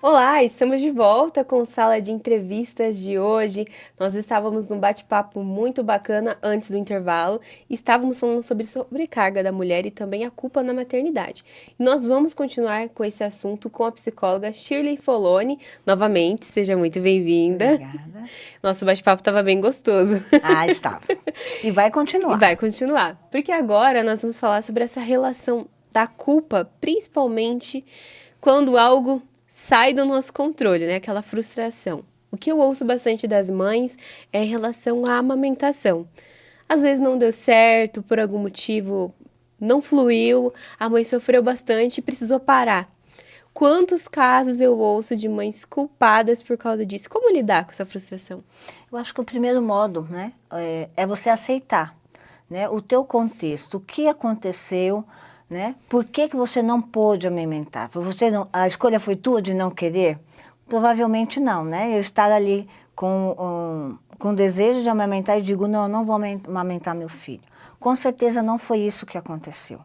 Olá, estamos de volta com Sala de Entrevistas de hoje. Nós estávamos num bate-papo muito bacana antes do intervalo. Estávamos falando sobre sobrecarga da mulher e também a culpa na maternidade. E nós vamos continuar com esse assunto com a psicóloga Shirley Foloni. Novamente, seja muito bem-vinda. Obrigada. Nosso bate-papo estava bem gostoso. Ah, estava. E vai E continuar. vai continuar, porque agora nós vamos falar sobre essa relação da culpa, principalmente quando algo sai do nosso controle, né? Aquela frustração. O que eu ouço bastante das mães é em relação à amamentação. Às vezes não deu certo, por algum motivo não fluiu, a mãe sofreu bastante e precisou parar. Quantos casos eu ouço de mães culpadas por causa disso? Como lidar com essa frustração? Eu acho que o primeiro modo, né, é você aceitar, né, o teu contexto, o que aconteceu, né, por que você não pôde amamentar? Você não, a escolha foi tua de não querer? Provavelmente não, né? Eu estar ali com desejo de amamentar e digo, não, eu não vou amamentar meu filho. Com certeza não foi isso que aconteceu,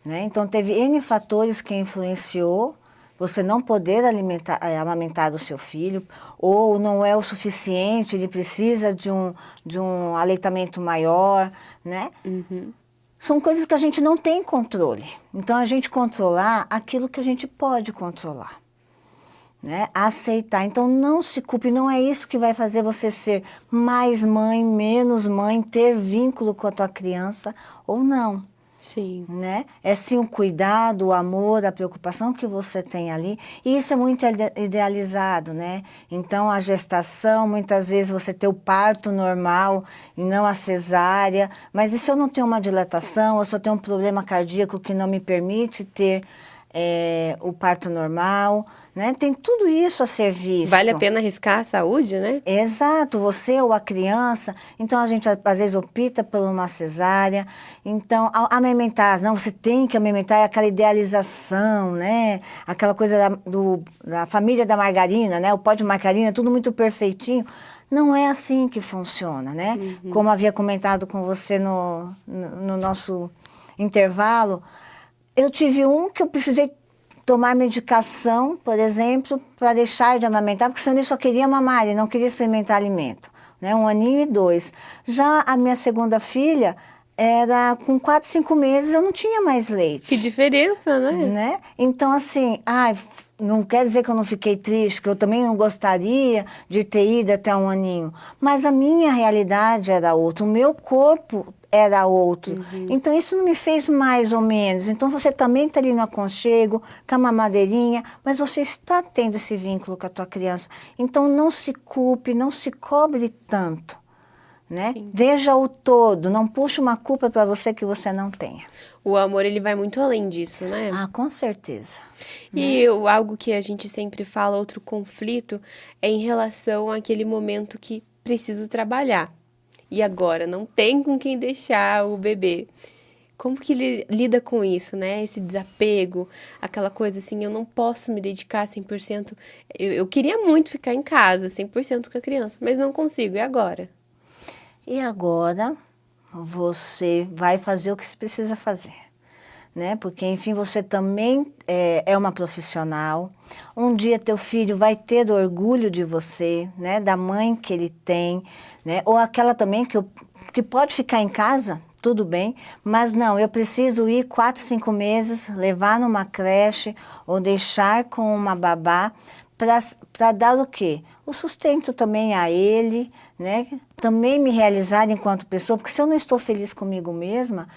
né? Então teve N fatores que influenciou você não poder amamentar o seu filho, ou não é o suficiente, ele precisa de um aleitamento maior, né? São coisas que a gente não tem controle. Então, a gente controlar aquilo que a gente pode controlar, né? Aceitar. Então, não se culpe, não é isso que vai fazer você ser mais mãe, menos mãe, ter vínculo com a tua criança ou não. Sim. Né? É sim o cuidado, o amor, a preocupação que você tem ali. E isso é muito idealizado, né? Então, a gestação, muitas vezes você tem o parto normal e não a cesárea. Mas e se eu não tenho uma dilatação, ou se eu tenho um problema cardíaco que não me permite ter o parto normal, né? Tem tudo isso a ser visto. Vale a pena arriscar a saúde, né? Exato, você ou a criança. Então, a gente às vezes opta por uma cesárea. Então, amamentar, não, você tem que amamentar, é aquela idealização, né? Aquela coisa da família da margarina, né? O pó de margarina, tudo muito perfeitinho. Não é assim que funciona, né? Como havia comentado com você no nosso intervalo, eu tive um que eu precisei tomar medicação, por exemplo, para deixar de amamentar, porque senão ele só queria mamar, ele não queria experimentar alimento, né? 1 aninho e 2. Já a minha segunda filha, era com 4, 5 meses, eu não tinha mais Que leite, diferença, né? né? Então, assim, não quer dizer que eu não fiquei triste, que eu também não gostaria de ter ido até 1 aninho, mas a minha realidade era outra, o meu corpo era outro. Então, isso não me fez mais ou menos. Então, você também está ali no aconchego, com a mamadeirinha, mas você está tendo esse vínculo com a tua criança. Então, não se culpe, não se cobre tanto, né? Sim. Veja o todo, não puxe uma culpa para você que você não tenha. O amor, ele vai muito além disso, né? Ah, com certeza. E algo que a gente sempre fala, outro conflito, é em relação àquele momento que preciso trabalhar. E agora, não tem com quem deixar o bebê. Como que ele lida com isso, né? Esse desapego, aquela coisa assim, eu não posso me dedicar 100%. Eu queria muito ficar em casa, 100% com a criança, mas não consigo. E agora? E agora você vai fazer o que você precisa fazer, né? Porque, enfim, você também é uma profissional. Um dia teu filho vai ter orgulho de você, né? Da mãe que ele tem, né? Ou aquela também que pode ficar em casa, tudo bem, mas não, eu preciso ir 4, 5 meses, levar numa creche ou deixar com uma babá para dar o quê? O sustento também a ele, né? Também me realizar enquanto pessoa, porque se eu não estou feliz comigo mesma,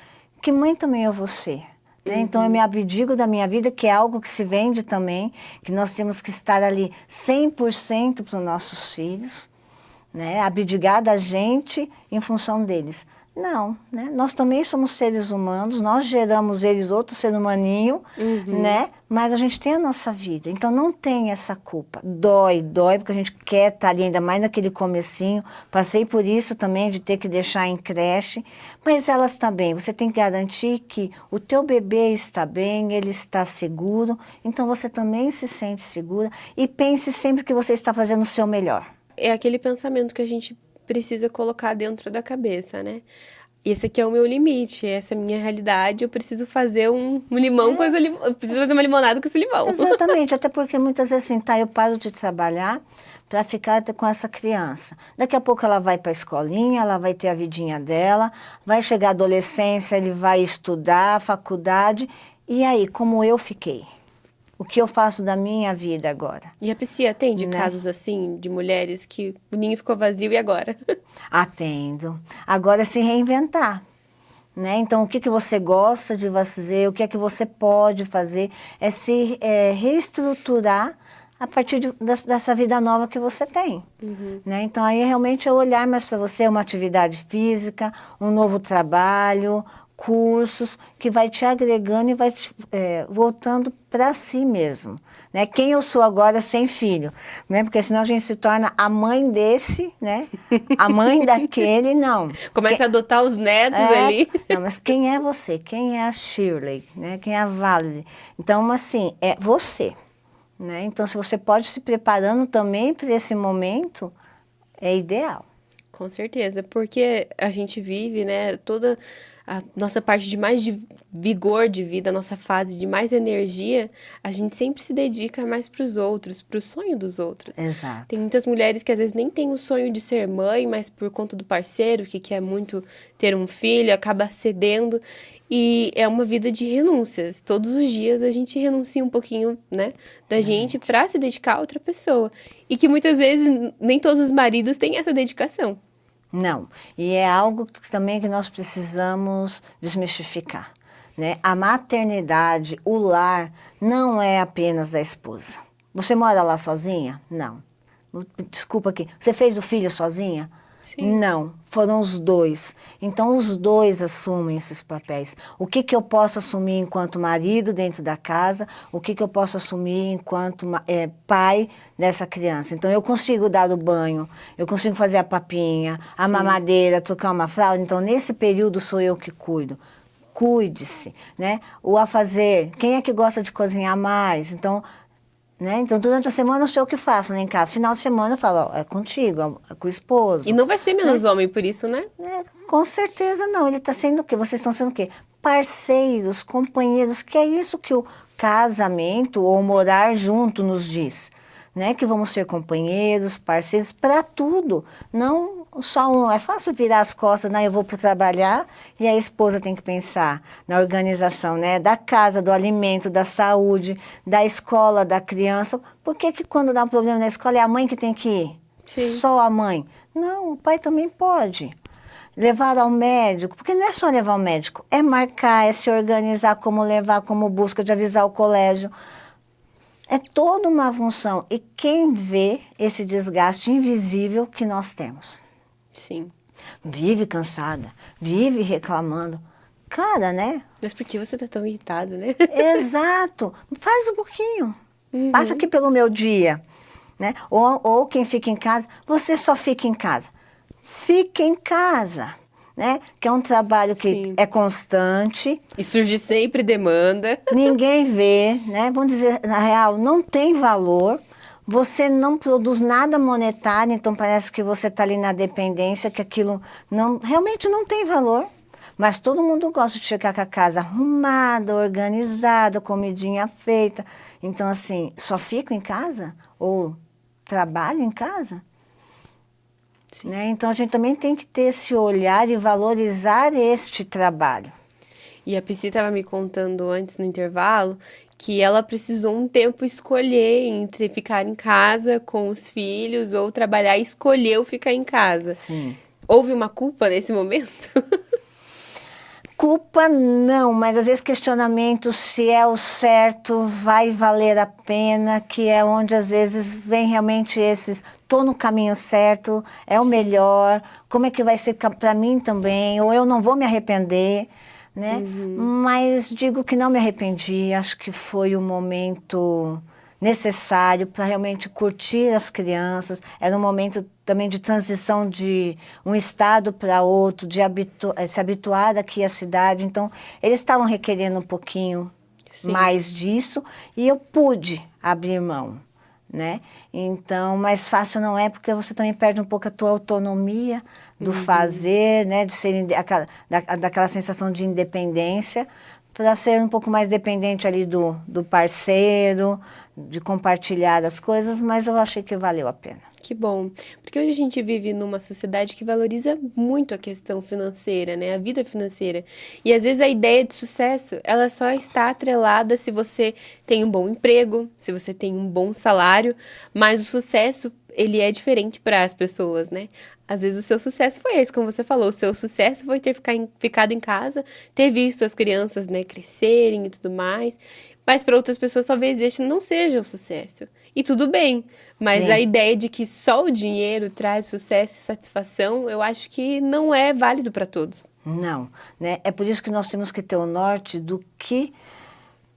que mãe também eu vou ser? Né? Então, eu me abdico da minha vida, que é algo que se vende também, que nós temos que estar ali 100% para os nossos filhos, né? Abdicar da gente em função deles. Não, né? Nós também somos seres humanos, nós geramos eles outro ser humaninho, né? Mas a gente tem a nossa vida, então não tem essa culpa. Dói, porque a gente quer estar ali, ainda mais naquele comecinho. Passei por isso também, de ter que deixar em creche, mas elas estão bem. Você tem que garantir que o teu bebê está bem, ele está seguro, então você também se sente segura e pense sempre que você está fazendo o seu melhor. É aquele pensamento que a gente precisa colocar dentro da cabeça, né? esse aqui é o meu limite, essa é a minha realidade, eu preciso fazer um limão com esse limão, eu preciso fazer uma limonada com esse limão. Exatamente, até porque muitas vezes assim, tá, eu paro de trabalhar para ficar com essa criança. Daqui a pouco ela vai para a escolinha, ela vai ter a vidinha dela, vai chegar a adolescência, ele vai estudar, faculdade, e aí, como eu fiquei? O que eu faço da minha vida agora? E a Psi atende Né? casos assim, de mulheres que o ninho ficou vazio e agora? Atendo. Agora é se reinventar. Né? Então, o que, que você gosta de fazer, o que é que você pode fazer, é se reestruturar a partir dessa vida nova que você tem. Né? Então, aí realmente é olhar mais para você, uma atividade física, um novo trabalho, cursos, que vai te agregando e vai te, voltando para si mesmo. Né? Quem eu sou agora sem filho, né? Porque senão a gente se torna a mãe desse, né? A mãe daquele, não. Começa a adotar os netos ali. Não, mas quem é você? Quem é a Shirley? Né? Quem é a Valerie? Então, assim, é você. Né? Então, se você pode se preparando também para esse momento, é ideal. Com certeza, porque a gente vive, né, toda a nossa parte de mais de vigor de vida, a nossa fase de mais energia, a gente sempre se dedica mais para os outros, para o sonho dos outros. Exato. Tem muitas mulheres que às vezes nem têm o sonho de ser mãe, mas por conta do parceiro, que quer muito ter um filho, acaba cedendo. E é uma vida de renúncias. Todos os dias a gente renuncia um pouquinho, né, da gente para se dedicar a outra pessoa. E que muitas vezes nem todos os maridos têm essa dedicação. Não. E é algo também que nós precisamos desmistificar. Né? A maternidade, o lar, não é apenas da esposa. Você mora lá sozinha? Não. Desculpa aqui. Você fez o filho sozinha? Sim. Não, foram os dois. Então, os dois assumem esses papéis. O que, que eu posso assumir enquanto marido dentro da casa? O que, que eu posso assumir enquanto pai dessa criança? Então, eu consigo dar o banho, eu consigo fazer a papinha, a mamadeira, trocar uma fralda. Então, nesse período, sou eu que cuido. Cuide-se, né? O afazer, quem é que gosta de cozinhar mais? Então, né? Então, durante a semana eu sei o que faço lá em casa. Final de semana eu falo, ó, é contigo, é com o esposo. E não vai ser menos homem por isso, né? Com certeza não. Ele está sendo o quê? Vocês estão sendo o quê? Parceiros, companheiros, que é isso que o casamento ou morar junto nos diz. Né? Que vamos ser companheiros, parceiros, para tudo. Não só um. É fácil virar as costas, né? Eu vou para trabalhar e a esposa tem que pensar na organização, né? Da casa, do alimento, da saúde, da escola, da criança. Por que que quando dá um problema na escola é a mãe que tem que ir? Sim. Só a mãe? Não, o pai também pode. Levar ao médico, porque não é só levar ao médico, é marcar, é se organizar, como levar, como busca, de avisar o colégio. É toda uma função. E quem vê esse desgaste invisível que nós temos? Sim. Vive cansada, vive reclamando. Cara, né? Mas por que você tá tão irritada, né? Exato. Faz um pouquinho. Passa aqui pelo meu dia. Né? Ou quem fica em casa, você só fica em casa. Fique em casa. Né? Que é um trabalho que Sim. é constante. E surge sempre demanda. Ninguém vê, né? Vamos dizer, na real, não tem valor. Você não produz nada monetário, então parece que você está ali na dependência, que aquilo não, realmente não tem valor. Mas todo mundo gosta de chegar com a casa arrumada, organizada, comidinha feita. Então, assim, só fico em casa? Ou trabalho em casa? Né? Então, a gente também tem que ter esse olhar e valorizar este trabalho. E a Psi estava me contando antes no intervalo que ela precisou um tempo escolher entre ficar em casa com os filhos ou trabalhar e escolheu ficar em casa. Sim. Houve uma culpa nesse momento? Culpa não, mas às vezes questionamento se é o certo, vai valer a pena, que é onde às vezes vem realmente esses, tô no caminho certo, é o melhor, como é que vai ser para mim também, ou eu não vou me arrepender, né? Mas digo que não me arrependi, acho que foi o momento necessário para realmente curtir as crianças. Era um momento também de transição de um estado para outro, de se habituar aqui à cidade. Então, eles estavam requerendo um pouquinho mais disso e eu pude abrir mão. né? Então, mais fácil não é, porque você também perde um pouco a tua autonomia do fazer, né? De ser daquela sensação de independência, para ser um pouco mais dependente ali do parceiro, de compartilhar as coisas, mas eu achei que valeu a pena. Que bom, porque hoje a gente vive numa sociedade que valoriza muito a questão financeira, né, a vida financeira. E às vezes a ideia de sucesso, ela só está atrelada se você tem um bom emprego, se você tem um bom salário, mas o sucesso, ele é diferente para as pessoas, né? Às vezes o seu sucesso foi esse, como você falou, o seu sucesso foi ter ficado em casa, ter visto as crianças, né, crescerem e tudo mais. Mas para outras pessoas talvez este não seja o sucesso. E tudo bem, mas a Sim. ideia de que só o dinheiro traz sucesso e satisfação, eu acho que não é válido para todos. Não, né? É por isso que nós temos que ter o norte do que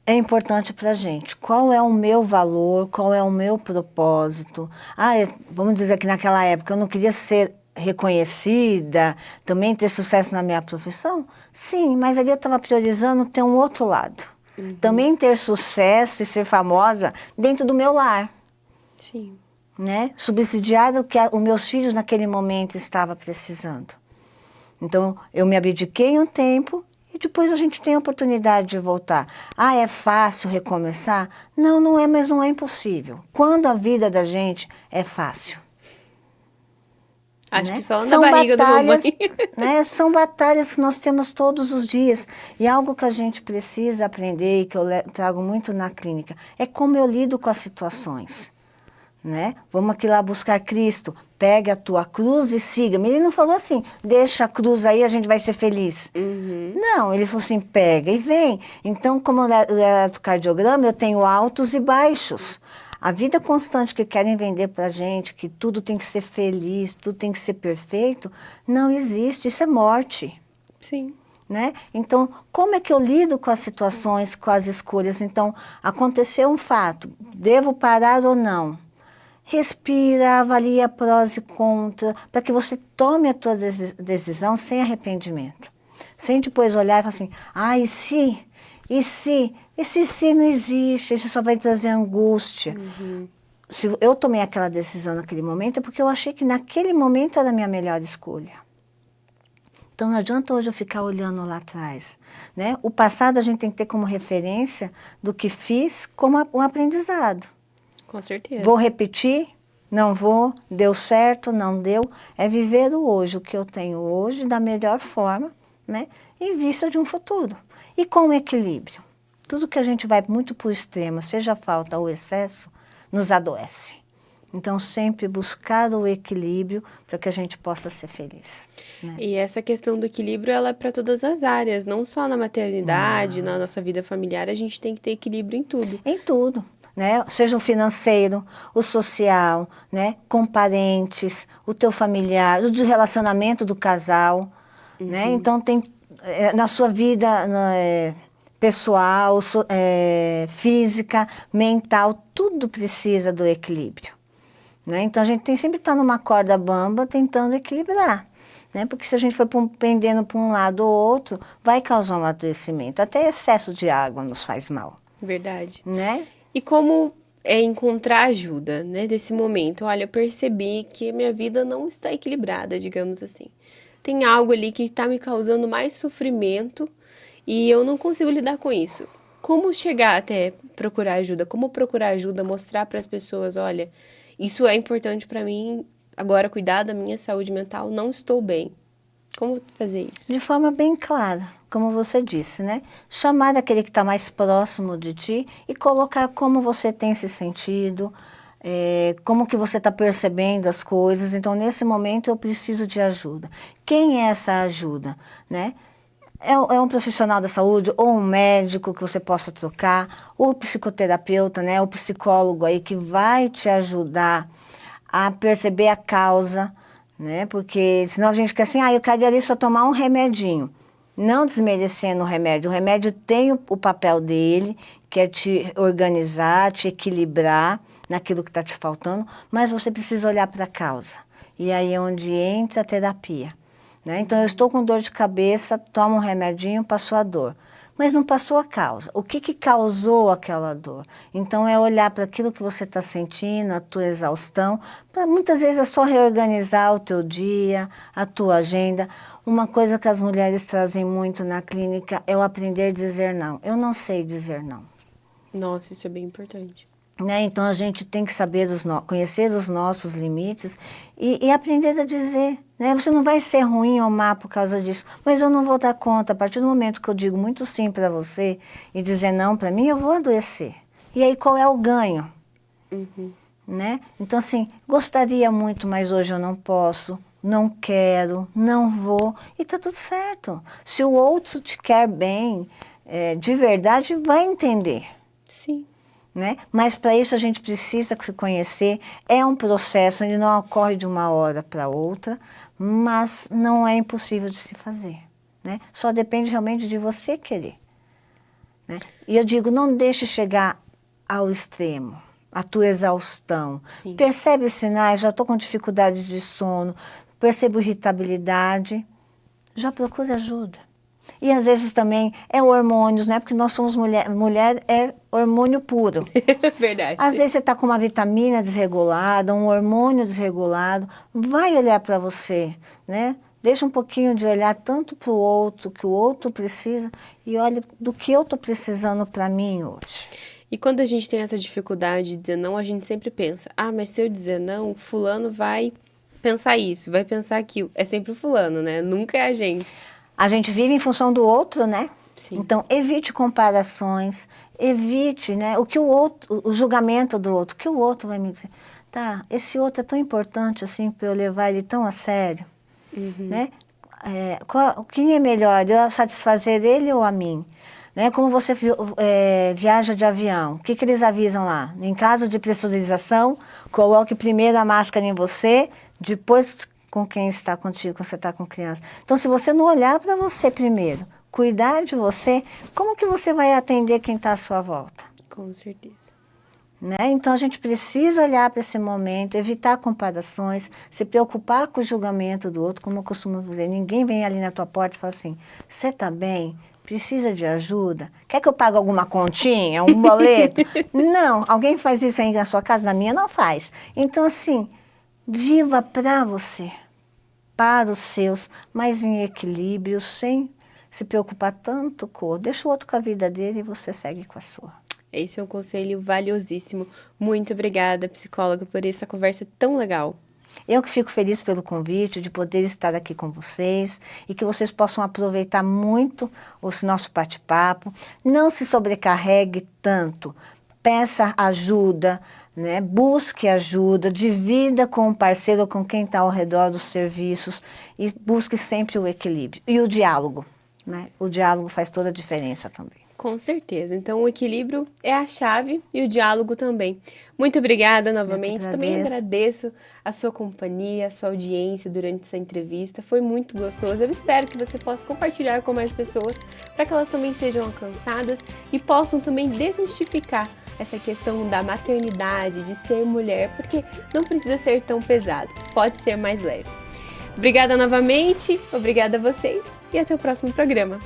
é importante para a gente. Qual é o meu valor, qual é o meu propósito? Vamos dizer que naquela época eu não queria ser reconhecida, também ter sucesso na minha profissão? Sim, mas ali eu estava priorizando ter um outro lado. Também ter sucesso e ser famosa dentro do meu lar. Sim. Né? Subsidiar o que os meus filhos naquele momento estavam precisando. Então, eu me abdiquei um tempo e depois a gente tem a oportunidade de voltar. É fácil recomeçar? Não, não é, mas não é impossível. Quando a vida da gente é fácil. Acho Né? que só na São barriga batalhas, da mamãe. né? São batalhas que nós temos todos os dias. E algo que a gente precisa aprender e que eu trago muito na clínica é como eu lido com as situações. Né? Vamos aqui lá buscar Cristo. Pega a tua cruz e siga-me. Ele não falou assim, deixa a cruz aí, a gente vai ser feliz. Não, ele falou assim, pega e vem. Então, como o eletrocardiograma, eu tenho altos e baixos. A vida constante que querem vender pra gente, que tudo tem que ser feliz, tudo tem que ser perfeito, não existe, isso é morte. Sim. Né? Então, como é que eu lido com as situações, com as escolhas? Então, aconteceu um fato, devo parar ou não? Respira, avalia prós e contras, para que você tome a tua decisão sem arrependimento. Sem depois olhar e falar assim, e se? E se? Esse se não existe, isso só vai trazer angústia. Se eu tomei aquela decisão naquele momento, é porque eu achei que naquele momento era a minha melhor escolha. Então não adianta hoje eu ficar olhando lá atrás. Né? O passado a gente tem que ter como referência do que fiz como um aprendizado. Com certeza. Vou repetir? Não vou? Deu certo? Não deu? É viver o hoje, o que eu tenho hoje, da melhor forma, né? Em vista de um futuro. E com equilíbrio. Tudo que a gente vai muito por extremo, seja a falta ou o excesso, nos adoece. Então, sempre buscar o equilíbrio para que a gente possa ser feliz. Né? E essa questão do equilíbrio, ela é para todas as áreas, não só na maternidade, na nossa vida familiar, a gente tem que ter equilíbrio em tudo. Em tudo. Né? Seja o financeiro, o social, né? Com parentes, o teu familiar, o de relacionamento do casal. Né? Então, tem na sua vida pessoal, física, mental, tudo precisa do equilíbrio. Né? Então, a gente tem sempre que estar numa corda bamba tentando equilibrar. Né? Porque se a gente for pendendo para um lado ou outro, vai causar um adoecimento. Até excesso de água nos faz mal. Verdade. Né? E como encontrar ajuda, né, desse momento? Olha, eu percebi que minha vida não está equilibrada, digamos assim. Tem algo ali que está me causando mais sofrimento e eu não consigo lidar com isso. Como chegar até procurar ajuda? Como procurar ajuda, mostrar para as pessoas, olha, isso é importante para mim, agora cuidar da minha saúde mental, não estou bem. Como fazer isso? De forma bem clara, como você disse, né? Chamar aquele que está mais próximo de ti e colocar como você tem se sentido, como que você está percebendo as coisas. Então, nesse momento, eu preciso de ajuda. Quem é essa ajuda? Né? É um profissional da saúde ou um médico que você possa trocar, ou psicoterapeuta, né? O psicólogo aí que vai te ajudar a perceber a causa, né? Porque senão a gente quer assim, eu quero ali só tomar um remedinho. Não desmerecendo o remédio tem o papel dele, que é te organizar, te equilibrar naquilo que está te faltando, mas você precisa olhar para a causa. E aí é onde entra a terapia. Né? Então, eu estou com dor de cabeça, tomo um remedinho, passou a dor. mas não passou a causa. O que causou aquela dor? Então, é olhar para aquilo que você está sentindo, a tua exaustão. Muitas vezes é só reorganizar o teu dia, a tua agenda. Uma coisa que as mulheres trazem muito na clínica é o aprender a dizer não. Eu não sei dizer não. Nossa, isso é bem importante. Né? Então, a gente tem que saber conhecer os nossos limites e aprender a dizer. Né? Você não vai ser ruim ou má por causa disso, mas eu não vou dar conta. A partir do momento que eu digo muito sim para você e dizer não para mim, eu vou adoecer. E aí, qual é o ganho? Né? Então, assim, gostaria muito, mas hoje eu não posso, não quero, não vou, e tá tudo certo. Se o outro te quer bem, de verdade, vai entender. Sim. Né? Mas para isso a gente precisa se conhecer, é um processo, ele não ocorre de uma hora para outra, mas não é impossível de se fazer. Né? Só depende realmente de você querer. Né? E eu digo, não deixe chegar ao extremo, a tua exaustão. Sim. Percebe os sinais, já estou com dificuldade de sono, percebo irritabilidade, já procura ajuda. E às vezes também é hormônios, né? Porque nós somos mulher é hormônio puro. Verdade. Às vezes você está com uma vitamina desregulada, um hormônio desregulado, vai olhar para você, né? Deixa um pouquinho de olhar tanto para o outro, que o outro precisa, e olha do que eu estou precisando para mim hoje. E quando a gente tem essa dificuldade de dizer não, a gente sempre pensa, mas se eu dizer não, fulano vai pensar isso, vai pensar aquilo. É sempre o fulano, né? Nunca é a gente. A gente vive em função do outro, né? Sim. Então, evite comparações, evite, né, o julgamento do outro. O que o outro vai me dizer? Tá, esse outro é tão importante assim para eu levar ele tão a sério, né? Quem é melhor, eu satisfazer ele ou a mim? Né? Como você viaja de avião, o que eles avisam lá? Em caso de pressurização, coloque primeiro a máscara em você, depois com quem está contigo, quando você está com criança. Então, se você não olhar para você primeiro, cuidar de você, como que você vai atender quem está à sua volta? Com certeza. Né? Então, a gente precisa olhar para esse momento, evitar comparações, se preocupar com o julgamento do outro, como eu costumo dizer, ninguém vem ali na tua porta e fala assim, você está bem? Precisa de ajuda? Quer que eu pague alguma continha, um boleto? Não, alguém faz isso aí na sua casa, na minha não faz. Então, assim, viva para você, para os seus, mas em equilíbrio, sem se preocupar tanto com o outro. Deixa o outro com a vida dele e você segue com a sua. Esse é um conselho valiosíssimo. Muito obrigada, psicóloga, por essa conversa tão legal. Eu que fico feliz pelo convite, de poder estar aqui com vocês e que vocês possam aproveitar muito o nosso bate-papo. Não se sobrecarregue tanto. Peça ajuda, né? Busque ajuda, divida com o parceiro ou com quem está ao redor dos serviços e busque sempre o equilíbrio. E o diálogo, né? O diálogo faz toda a diferença também. Com certeza. Então, o equilíbrio é a chave e o diálogo também. Muito obrigada novamente. Também agradeço a sua companhia, a sua audiência durante essa entrevista. Foi muito gostoso. Eu espero que você possa compartilhar com mais pessoas para que elas também sejam alcançadas e possam também desmistificar essa questão da maternidade, de ser mulher, porque não precisa ser tão pesado, pode ser mais leve. Obrigada novamente, obrigada a vocês e até o próximo programa.